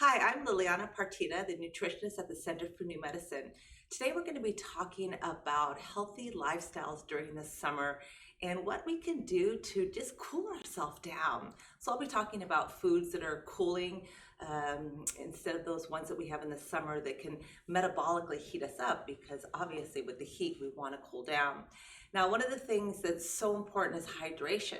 Hi, I'm Liliana Partida, the nutritionist at the Center for New Medicine. Today we're going to be talking about healthy lifestyles during the summer and what we can do to just cool ourselves down. So I'll be talking about foods that are cooling instead of those ones that we have in the summer that can metabolically heat us up, because obviously with the heat we want to cool down. Now, one of the things that's so important is hydration.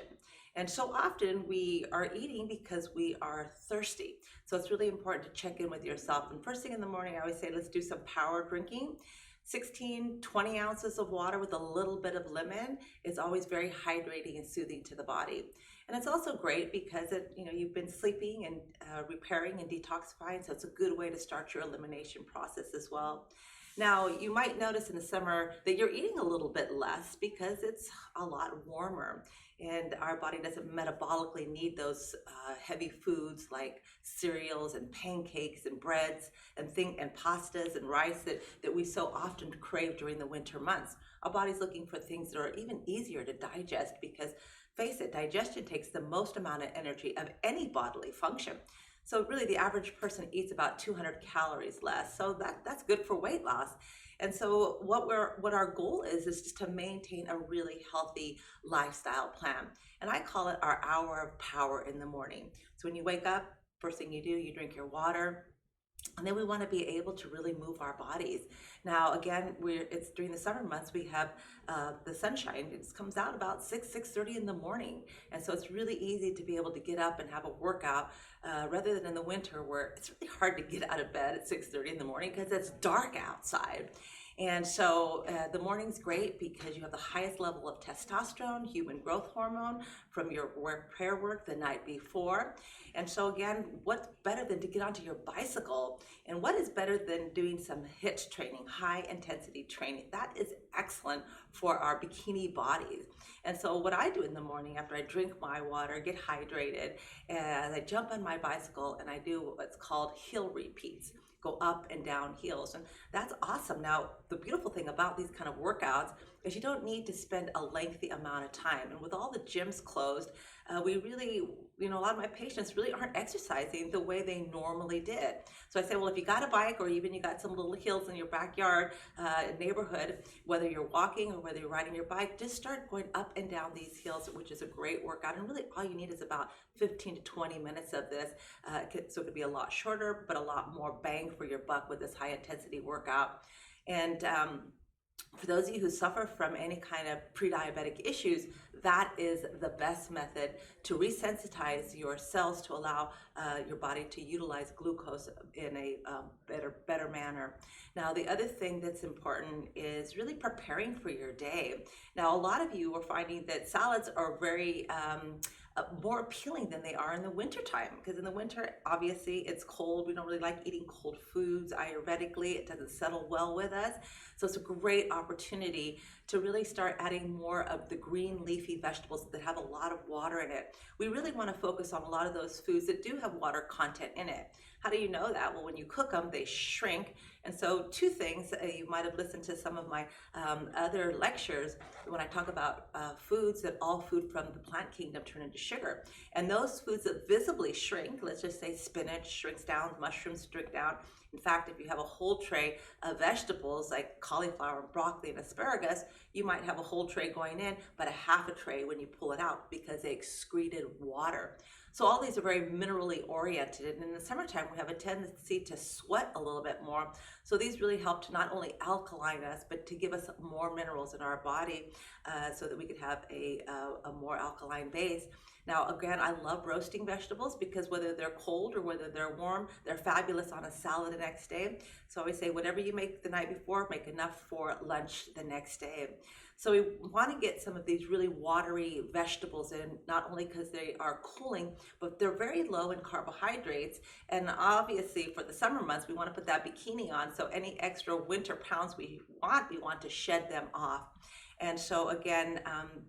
And so often we are eating because we are thirsty. So it's really important to check in with yourself. And first thing in the morning, I always say, let's do some power drinking. 16, 20 ounces of water with a little bit of lemon is always very hydrating and soothing to the body. And it's also great because you've been sleeping and repairing and detoxifying. So it's a good way to start your elimination process as well. Now, you might notice in the summer that you're eating a little bit less because it's a lot warmer and our body doesn't metabolically need those heavy foods like cereals and pancakes and breads and pastas and rice that we so often crave during the winter months. Our body's looking for things that are even easier to digest because, face it, digestion takes the most amount of energy of any bodily function. So really the average person eats about 200 calories less. So that's good for weight loss. And so what our goal is just to maintain a really healthy lifestyle plan. And I call it our hour of power in the morning. So when you wake up, first thing you do, you drink your water. And then we want to be able to really move our bodies. Now, again, it's during the summer months, we have the sunshine. It comes out about 6:30 in the morning. And so it's really easy to be able to get up and have a workout rather than in the winter where it's really hard to get out of bed at 6:30 in the morning because it's dark outside. And so the morning's great because you have the highest level of testosterone, human growth hormone, from your prayer work the night before. And so again, what's better than to get onto your bicycle? And what is better than doing some HIIT training, high intensity training? That is excellent for our bikini bodies. And so what I do in the morning after I drink my water, get hydrated, and I jump on my bicycle and I do what's called hill repeats. Go up and down hills. And that's awesome. Now, the beautiful thing about these kind of workouts is you don't need to spend a lengthy amount of time. And with all the gyms closed, we really, a lot of my patients really aren't exercising the way they normally did. So I say, well, if you got a bike or even you got some little hills in your backyard neighborhood, whether you're walking or whether you're riding your bike, just start going up and down these hills, which is a great workout. And really all you need is about 15 to 20 minutes of this. So it could be a lot shorter, but a lot more bang for your buck with this high intensity workout. And for those of you who suffer from any kind of pre-diabetic issues, that is the best method to resensitize your cells to allow your body to utilize glucose in a better manner. Now, the other thing that's important is really preparing for your day. Now, a lot of you are finding that salads are very more appealing than they are in the wintertime, because in the winter, obviously, it's cold. We don't really like eating cold foods. Ayurvedically, it doesn't settle well with us. So it's a great opportunity to really start adding more of the green leafy vegetables that have a lot of water in it. We really want to focus on a lot of those foods that do have water content in it. How do you know that? Well, when you cook them, they shrink. And so two things, you might have listened to some of my other lectures when I talk about foods that all food from the plant kingdom turn into sugar. And those foods that visibly shrink, let's just say spinach shrinks down, mushrooms shrink down. In fact, if you have a whole tray of vegetables like cauliflower, broccoli, and asparagus, you might have a whole tray going in, but a half a tray when you pull it out because they excreted water. So all these are very minerally oriented. And in the summertime, we have a tendency to sweat a little bit more. So these really help to not only alkaline us, but to give us more minerals in our body so that we could have a more alkaline base. Now, again, I love roasting vegetables because whether they're cold or whether they're warm, they're fabulous on a salad the next day. So I always say, whatever you make the night before, make enough for lunch the next day. So we want to get some of these really watery vegetables in, not only because they are cooling, but they're very low in carbohydrates. And obviously for the summer months, we want to put that bikini on. So any extra winter pounds we want to shed them off. And so again,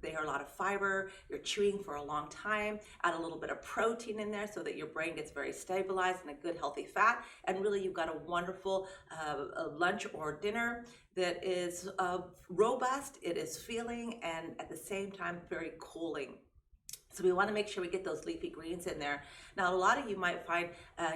they are a lot of fiber. You're chewing for a long time. Add a little bit of protein in there so that your brain gets very stabilized and a good healthy fat. And really you've got a wonderful lunch or dinner that is robust, it is filling, and at the same time very cooling. So we want to make sure we get those leafy greens in there. Now, a lot of you might find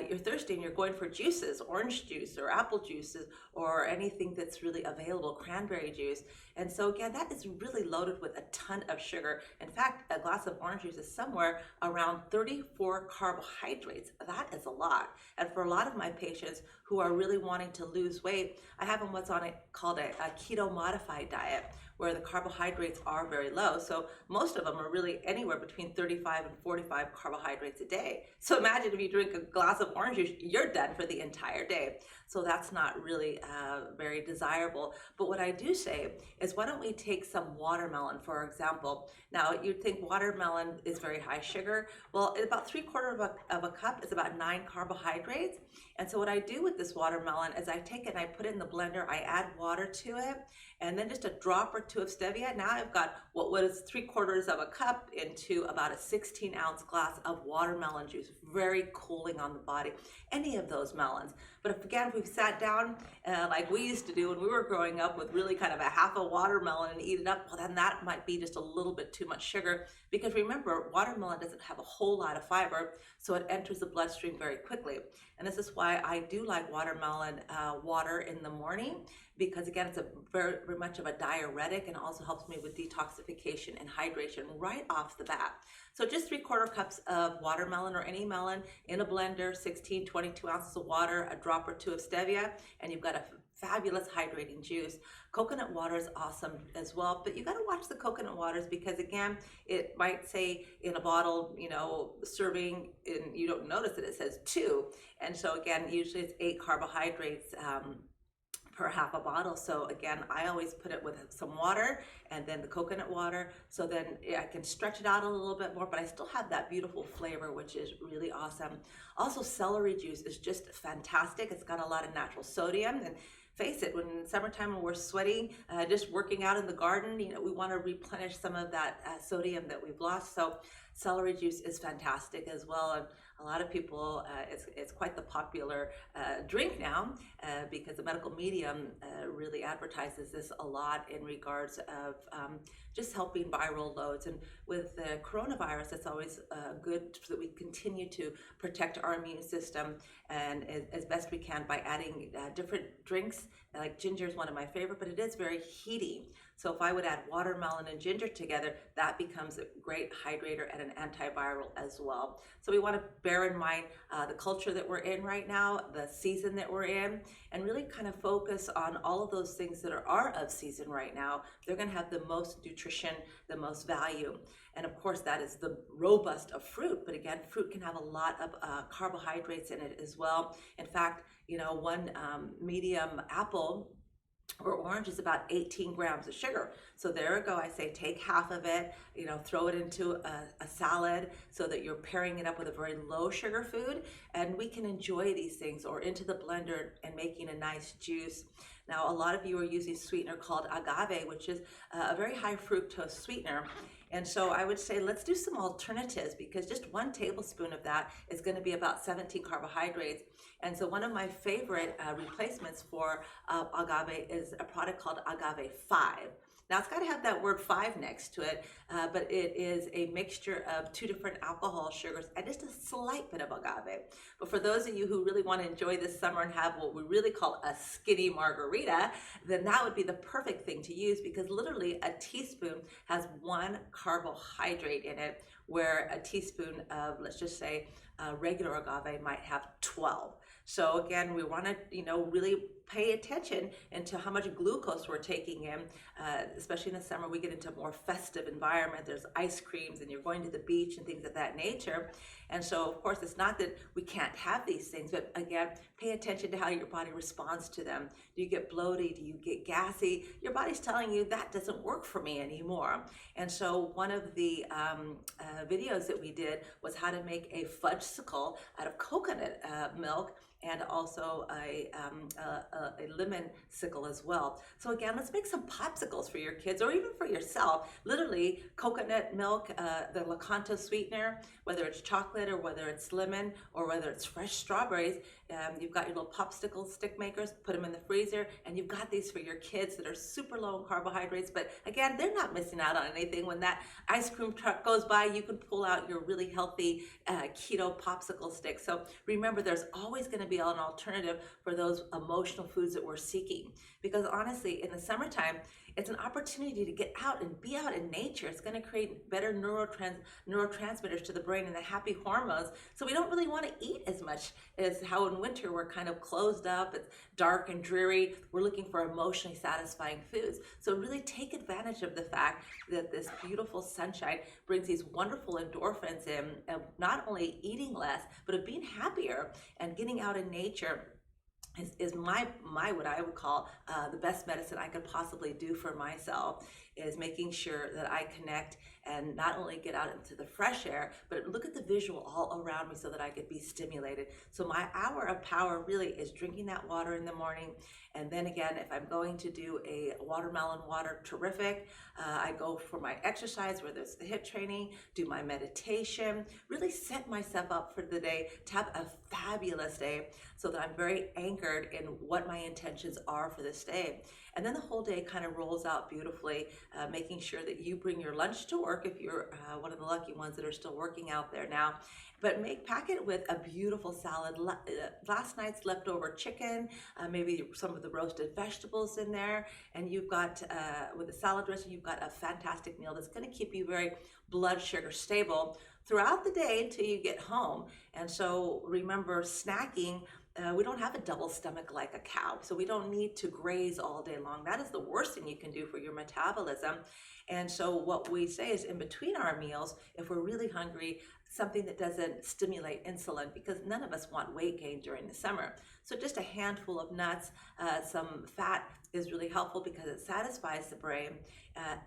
you're thirsty and you're going for juices, orange juice or apple juices or anything that's really available, cranberry juice. And so again, that is really loaded with a ton of sugar. In fact, a glass of orange juice is somewhere around 34 carbohydrates. That is a lot. And for a lot of my patients who are really wanting to lose weight, I have them what's on it called a keto modified diet, where the carbohydrates are very low. So most of them are really anywhere between 35 and 45 carbohydrates a day. So imagine if you drink a glass of orange juice, you're done for the entire day. So that's not really very desirable. But what I do say is, why don't we take some watermelon, for example. Now, you'd think watermelon is very high sugar. Well, about 3/4 of a cup is about 9 carbohydrates. And so what I do with this watermelon is I take it and I put it in the blender, I add water to it, and then just a drop or two of stevia. Now I've got what was 3/4 of a cup into about a 16-ounce glass of watermelon juice. Very cooling on the body, any of those melons. But if we've sat down like we used to do when we were growing up with really kind of a half a watermelon and eat it up, well, then that might be just a little bit too much sugar, because remember, watermelon doesn't have a whole lot of fiber, so it enters the bloodstream very quickly. And this is why I do like watermelon water in the morning, because again, it's a very, very much of a diuretic and also helps me with detoxification and hydration right off the bat. So just 3/4 cups of watermelon or any melon in a blender, 16, 22 ounces of water, a drop or two of stevia, and you've got a fabulous hydrating juice. Coconut water is awesome as well, but you got to watch the coconut waters, because again, it might say in a bottle, serving, and you don't notice that it says 2. And so again, usually it's 8 carbohydrates per half a bottle. So again, I always put it with some water and then the coconut water, so then I can stretch it out a little bit more, but I still have that beautiful flavor, which is really awesome. Also, celery juice is just fantastic. It's got a lot of natural sodium, and face it, when in summertime when we're sweating, just working out in the garden, we want to replenish some of that sodium that we've lost. So celery juice is fantastic as well. And a lot of people, it's quite the popular drink now, because the medical medium really advertises this a lot in regards of just helping viral loads. And with the coronavirus, it's always good so that we continue to protect our immune system, and as best we can by adding different drinks. Like ginger is one of my favorite, but it is very heaty. So if I would add watermelon and ginger together, that becomes a great hydrator and an antiviral as well. So we want to bear in mind the culture that we're in right now, the season that we're in, and really kind of focus on all of those things that are of season right now. They're going to have the most nutrition, the most value. And of course, that is the robust of fruit. But again, fruit can have a lot of carbohydrates in it as well. In fact, one medium apple or orange is about 18 grams of sugar. So there we go. I say take half of it, throw it into a salad so that you're pairing it up with a very low sugar food, and we can enjoy these things, or into the blender and making a nice juice. Now, a lot of you are using sweetener called agave, which is a very high fructose sweetener. And so I would say let's do some alternatives, because just 1 tablespoon of that is going to be about 17 carbohydrates. And so one of my favorite replacements for agave is a product called Agave 5. Now, it's got to have that word 5 next to it, but it is a mixture of 2 different alcohol sugars and just a slight bit of agave. But for those of you who really want to enjoy this summer and have what we really call a skinny margarita, then that would be the perfect thing to use, because literally a teaspoon has 1 carbohydrate in it, where a teaspoon of, let's just say, regular agave might have 12. So again, we want to, really pay attention into how much glucose we're taking in, especially in the summer. We get into a more festive environment. There's ice creams and you're going to the beach and things of that nature. And so, of course, it's not that we can't have these things, but again, pay attention to how your body responds to them. Do you get bloated? Do you get gassy? Your body's telling you that doesn't work for me anymore. And so one of the videos that we did was how to make a fudgesicle out of coconut milk. and also a lemon sickle as well. So again, let's make some popsicles for your kids or even for yourself. Literally, coconut milk, the Lakanto sweetener, whether it's chocolate or whether it's lemon or whether it's fresh strawberries. You've got your little popsicle stick makers, put them in the freezer, and you've got these for your kids that are super low in carbohydrates. But again, they're not missing out on anything. When that ice cream truck goes by, you can pull out your really healthy keto popsicle stick. So remember, there's always going to be an alternative for those emotional foods that we're seeking. Because honestly, in the summertime, it's an opportunity to get out and be out in nature. It's going to create better neurotransmitters to the brain and the happy hormones. So we don't really want to eat as much as how in winter we're kind of closed up, it's dark and dreary. We're looking for emotionally satisfying foods. So really take advantage of the fact that this beautiful sunshine brings these wonderful endorphins in, of not only eating less, but of being happier and getting out in nature. Is my what I would call the best medicine I could possibly do for myself, is making sure that I connect and not only get out into the fresh air, but look at the visual all around me so that I could be stimulated. So my hour of power really is drinking that water in the morning. And then again, if I'm going to do a watermelon water, terrific. I go for my exercise, whether it's the hip training, do my meditation, really set myself up for the day to have a fabulous day so that I'm very anchored in what my intentions are for this day. And then the whole day kind of rolls out beautifully, making sure that you bring your lunch to work if you're one of the lucky ones that are still working out there now. But pack it with a beautiful salad, last night's leftover chicken, maybe some of the roasted vegetables in there, and you've got, with the salad dressing, you've got a fantastic meal that's going to keep you very blood sugar stable throughout the day until you get home. And so remember, snacking, we don't have a double stomach like a cow, so we don't need to graze all day long. That is the worst thing you can do for your metabolism. And so what we say is, in between our meals, if we're really hungry, something that doesn't stimulate insulin, because none of us want weight gain during the summer. So just a handful of nuts, some fat is really helpful because it satisfies the brain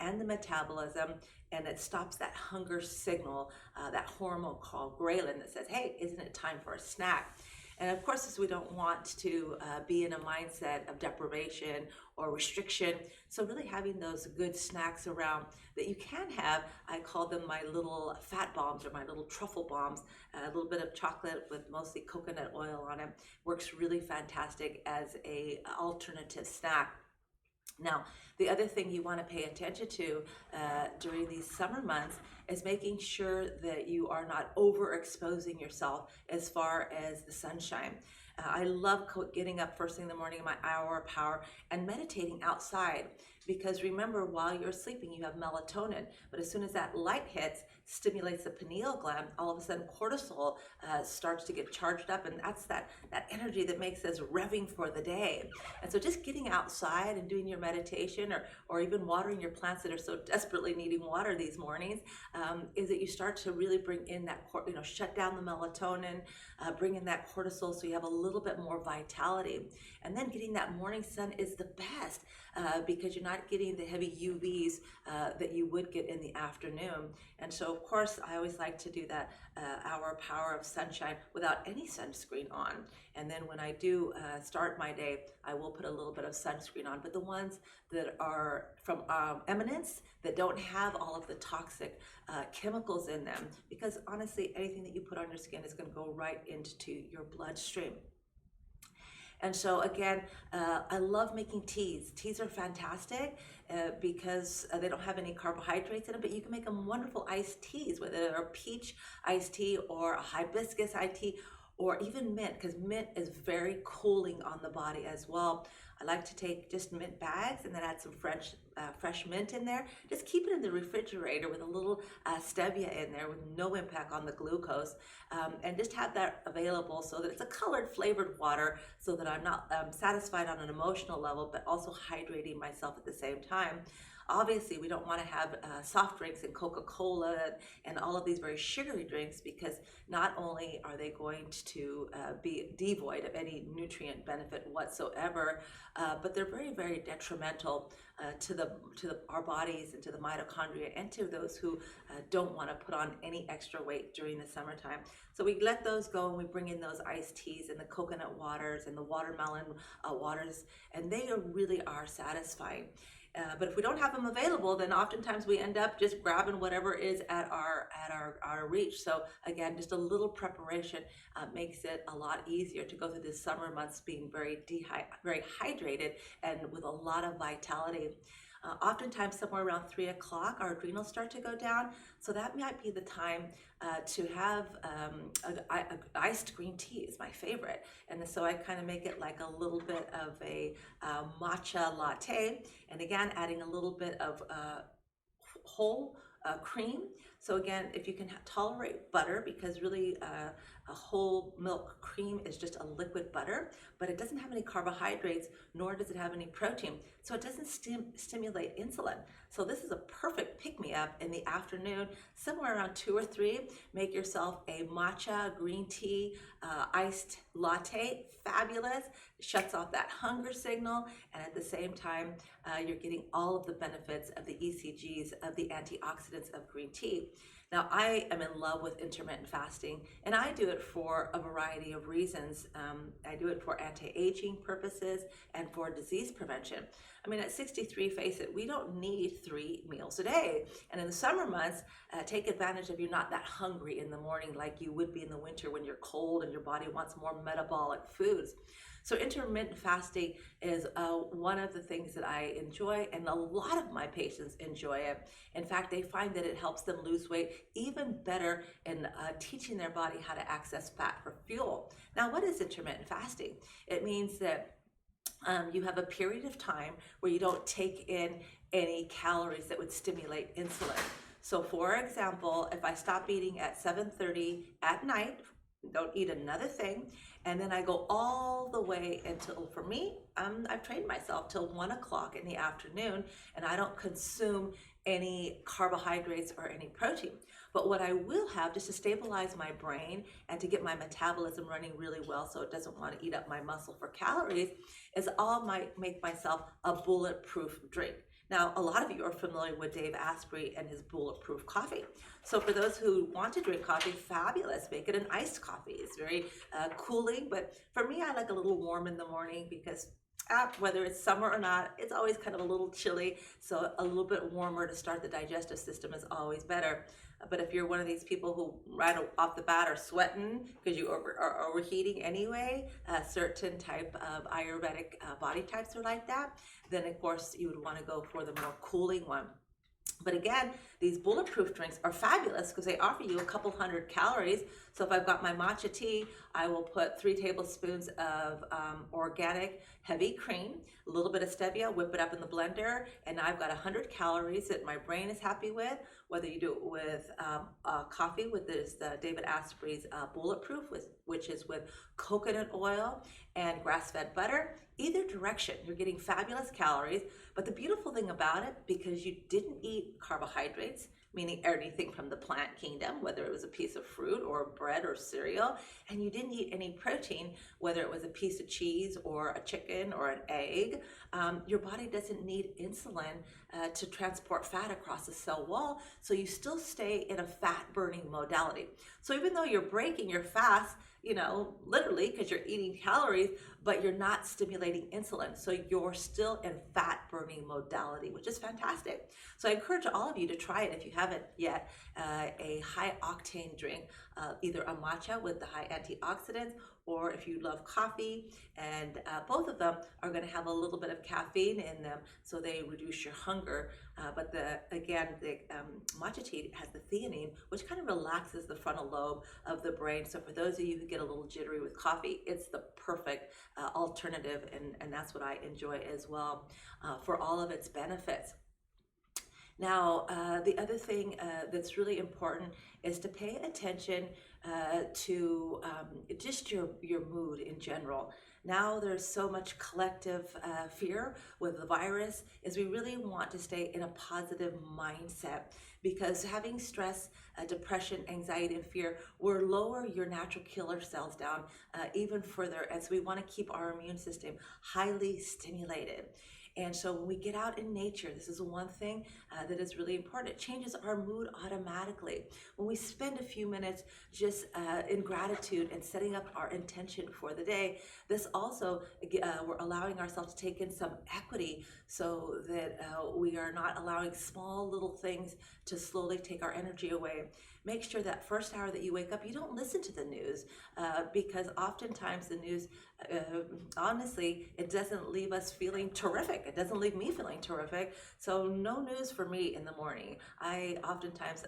and the metabolism, and it stops that hunger signal, that hormone called ghrelin that says, hey, isn't it time for a snack? And of course, we don't want to be in a mindset of deprivation or restriction. So really having those good snacks around that you can have, I call them my little fat bombs or my little truffle bombs, a little bit of chocolate with mostly coconut oil on it, works really fantastic as a alternative snack. Now, the other thing you want to pay attention to during these summer months is making sure that you are not overexposing yourself as far as the sunshine. I love getting up first thing in the morning in my hour of power and meditating outside, because remember, while you're sleeping, you have melatonin, but as soon as that light hits, stimulates the pineal gland, all of a sudden cortisol starts to get charged up, and that's that energy that makes us revving for the day. And so just getting outside and doing your meditation or even watering your plants that are so desperately needing water these mornings, is that you start to really bring in that, shut down the melatonin, bring in that cortisol so you have a little bit more vitality. And then getting that morning sun is the best because you're not getting the heavy UVs that you would get in the afternoon. And so, of course, I always like to do that hour power of sunshine without any sunscreen on. And then when I do start my day, I will put a little bit of sunscreen on, but the ones that are from Eminence that don't have all of the toxic chemicals in them, because honestly, anything that you put on your skin is going to go right into your bloodstream. And so again, I love making teas. Teas are fantastic because they don't have any carbohydrates in them, but you can make them wonderful iced teas, whether they're a peach iced tea or a hibiscus iced tea, or even mint, because mint is very cooling on the body as well. I like to take just mint bags and then add some fresh mint in there. Just keep it in the refrigerator with a little stevia in there with no impact on the glucose, and just have that available so that it's a colored flavored water, so that I'm not satisfied on an emotional level, but also hydrating myself at the same time. Obviously, we don't want to have soft drinks and Coca-Cola and all of these very sugary drinks, because not only are they going to be devoid of any nutrient benefit whatsoever, but they're very, very detrimental to our bodies and to the mitochondria and to those who don't want to put on any extra weight during the summertime. So we let those go and we bring in those iced teas and the coconut waters and the watermelon waters, and they really are satisfying. But if we don't have them available, then oftentimes we end up just grabbing whatever is at our reach. So again, just a little preparation makes it a lot easier to go through the summer months being very hydrated and with a lot of vitality. Oftentimes somewhere around 3 o'clock, our adrenals start to go down. So that might be the time to have iced green tea is my favorite. And so I kind of make it like a little bit of a matcha latte. And again, adding a little bit of whole cream. So again, if you can tolerate butter, because really a whole milk cream is just a liquid butter, but it doesn't have any carbohydrates, nor does it have any protein. So it doesn't stimulate insulin. So this is a perfect pick-me-up in the afternoon, somewhere around 2 or 3. Make yourself a matcha green tea iced latte. Fabulous. Shuts off that hunger signal, and at the same time, you're getting all of the benefits of the ECGs, of the antioxidants of green tea. Now, I am in love with intermittent fasting, and I do it for a variety of reasons. I do it for anti-aging purposes and for disease prevention. I mean, at 63, face it, we don't need 3 meals a day. And in the summer months, take advantage of you're not that hungry in the morning like you would be in the winter when you're cold and your body wants more metabolic foods. So intermittent fasting is one of the things that I enjoy, and a lot of my patients enjoy it. In fact, they find that it helps them lose weight even better in teaching their body how to access fat for fuel. Now, what is intermittent fasting? It means that you have a period of time where you don't take in any calories that would stimulate insulin. So for example, if I stop eating at 7:30 at night, don't eat another thing, and then I go all the way until, for me, I've trained myself till 1 o'clock in the afternoon, and I don't consume any carbohydrates or any protein. But what I will have, just to stabilize my brain and to get my metabolism running really well so it doesn't want to eat up my muscle for calories, is I'll make myself a bulletproof drink. Now, a lot of you are familiar with Dave Asprey and his Bulletproof coffee. So for those who want to drink coffee, fabulous. Make it an iced coffee. It's very cooling, but for me, I like a little warm in the morning because whether it's summer or not, it's always kind of a little chilly. So a little bit warmer to start the digestive system is always better. But if you're one of these people who right off the bat are sweating because you are overheating anyway, certain type of Ayurvedic body types are like that, then of course you would want to go for the more cooling one. But again, these bulletproof drinks are fabulous because they offer you a couple hundred calories. So if I've got my matcha tea, I will put 3 tablespoons of organic heavy cream, a little bit of stevia, whip it up in the blender, and I've got 100 calories that my brain is happy with. Whether you do it with coffee, with this David Asprey's Bulletproof, which is with coconut oil and grass-fed butter, either direction, you're getting fabulous calories. But the beautiful thing about it, because you didn't eat carbohydrates, meaning anything from the plant kingdom, whether it was a piece of fruit or bread or cereal, and you didn't eat any protein, whether it was a piece of cheese or a chicken or an egg, your body doesn't need insulin to transport fat across the cell wall, so you still stay in a fat-burning modality. So even though you're breaking your fast, literally because you're eating calories, but you're not stimulating insulin. So you're still in fat burning modality, which is fantastic. So I encourage all of you to try it if you haven't yet, a high octane drink, either a matcha with the high antioxidants, or if you love coffee, and both of them are going to have a little bit of caffeine in them, so they reduce your hunger. But the matcha tea has the theanine, which kind of relaxes the frontal lobe of the brain. So for those of you who get a little jittery with coffee, it's the perfect alternative, and that's what I enjoy as well for all of its benefits. Now, the other thing that's really important is to pay attention to just your mood in general. Now there's so much collective fear with the virus, is we really want to stay in a positive mindset, because having stress, depression, anxiety, and fear will lower your natural killer cells down even further, as we want to keep our immune system highly stimulated. And so when we get out in nature, this is one thing that is really important. It changes our mood automatically. When we spend a few minutes just in gratitude and setting up our intention for the day, this also, we're allowing ourselves to take in some equity, so that we are not allowing small little things to slowly take our energy away. Make sure that first hour that you wake up, you don't listen to the news, because oftentimes the news, honestly, it doesn't leave us feeling terrific. It doesn't leave me feeling terrific. So no news for me in the morning. I oftentimes,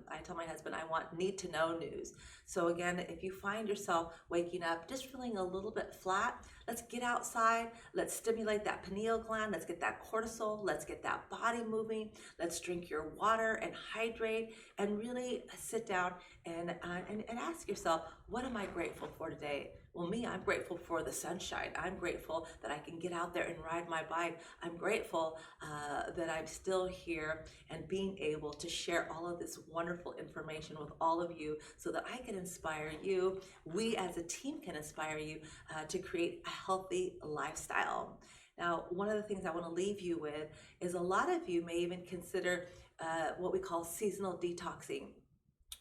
I tell my husband, need to know news. So again, if you find yourself waking up just feeling a little bit flat, let's get outside. Let's stimulate that pineal gland. Let's get that cortisol. Let's get that body moving. Let's drink your water and hydrate, and really sit down and ask yourself, what am I grateful for today? Well, me, I'm grateful for the sunshine. I'm grateful that I can get out there and ride my bike. I'm grateful that I'm still here and being able to share all of this wonderful information with all of you, so that I can inspire you. We as a team can inspire you to create a healthy lifestyle. Now, one of the things I want to leave you with is, a lot of you may even consider what we call seasonal detoxing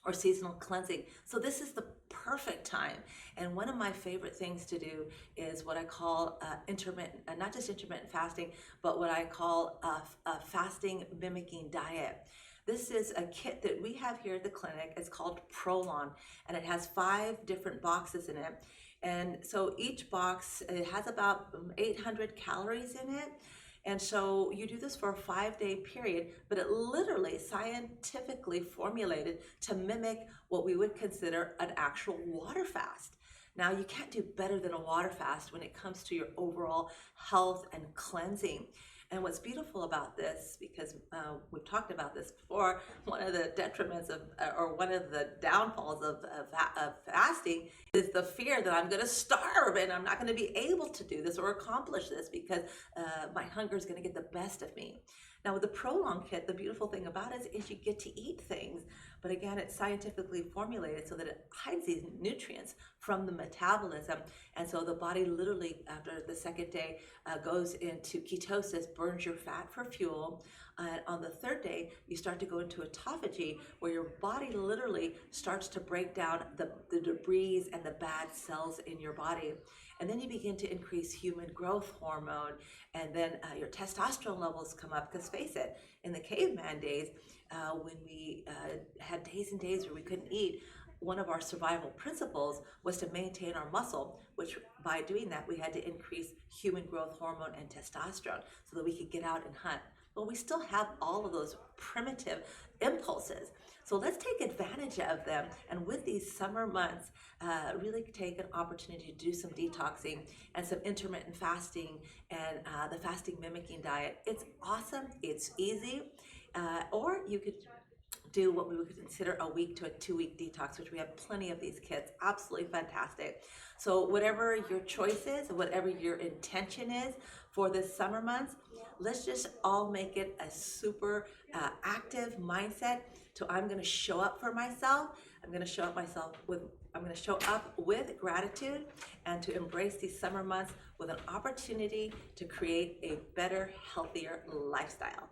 or seasonal cleansing. So this is the perfect time. And one of my favorite things to do is what I call intermittent, not just intermittent fasting, but what I call a fasting mimicking diet. This is a kit that we have here at the clinic. It's called Prolon, and it has 5 different boxes in it. And so each box, it has about 800 calories in it. And so you do this for a 5-day period, but it literally scientifically formulated to mimic what we would consider an actual water fast. Now, you can't do better than a water fast when it comes to your overall health and cleansing. And what's beautiful about this, because we've talked about this before, one of the detriments of, or one of the downfalls of fasting is the fear that I'm going to starve and I'm not going to be able to do this or accomplish this, because my hunger is going to get the best of me. Now, with the Prolong kit, the beautiful thing about it is you get to eat things, but again, it's scientifically formulated so that it hides these nutrients from the metabolism. And so the body literally, after the second day, goes into ketosis, burns your fat for fuel. On the third day, you start to go into autophagy, where your body literally starts to break down the debris and the bad cells in your body. And then you begin to increase human growth hormone, and then your testosterone levels come up. Because face it, in the caveman days, when we had days and days where we couldn't eat, one of our survival principles was to maintain our muscle, which by doing that, we had to increase human growth hormone and testosterone so that we could get out and hunt. But we still have all of those primitive impulses. So let's take advantage of them. And with these summer months, really take an opportunity to do some detoxing and some intermittent fasting and the fasting mimicking diet. It's awesome. It's easy. Or you could do what we would consider a week to a 2-week detox, which we have plenty of these kits. Absolutely fantastic. So whatever your choice is, whatever your intention is for this summer months, let's just all make it a super active mindset. So I'm going to show up for myself. I'm going to show up with gratitude, and to embrace these summer months with an opportunity to create a better, healthier lifestyle.